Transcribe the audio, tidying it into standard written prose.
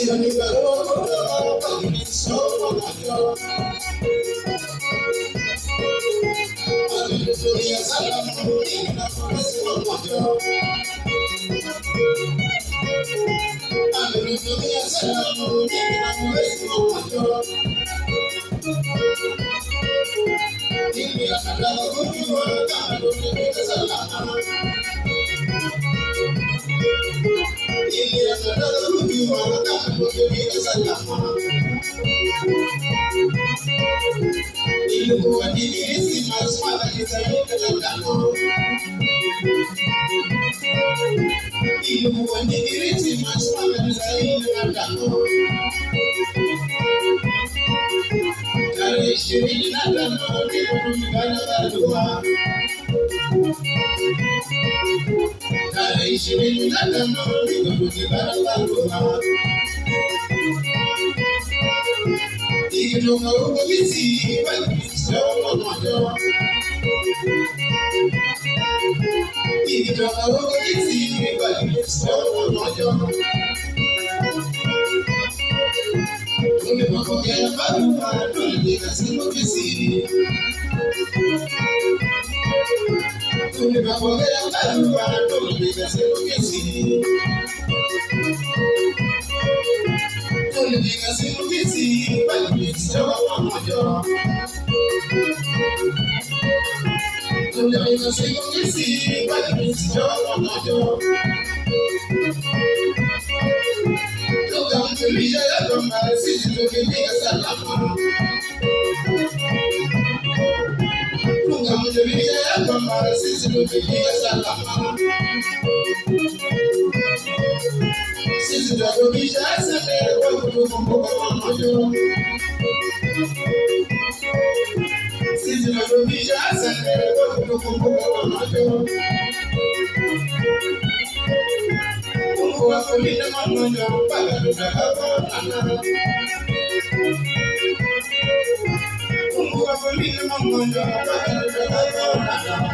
Iyo ni barua nilisoma nayo. Alinitumia salamu ninaposema moyo. Alinitumia salamu ninaposema moyo. Mimi nataka kujua kama ndio salama. Mimi nataka kujua kama ndio salama. Ilikuwa nilihisi maswala kizayote na tano. Ilikuwa nilihisi maswala kizayote na tano. Tarehe 25 nilipotumikana barua. Tarehe 25 nilipotumikana barua. Ikitoka huko Kisii walisoma moyo. Ikitoka huko Kisii walisoma moyo. Tulipokea barua tulipiga simu Kisii. Tulipokea barua tulipiga simu Kisii. Tulipiga simu Kisii walisoma moyo. Tulipiga simu Kisii walisoma moyo. Tukamjulisha ya kwamba sisi tukipiga salama. Tukamjulisha ya kwamba sisi tukipiga salama. Sisi tutarudisha asante kwa kutukumbuka pamoja. Sisi tutarudisha asante kwa kutukumbuka pamoja. Mungu wakulinda pamoja mpaka tutakapoonana. Mungu wakulinda pamoja mpaka tutakapoonana.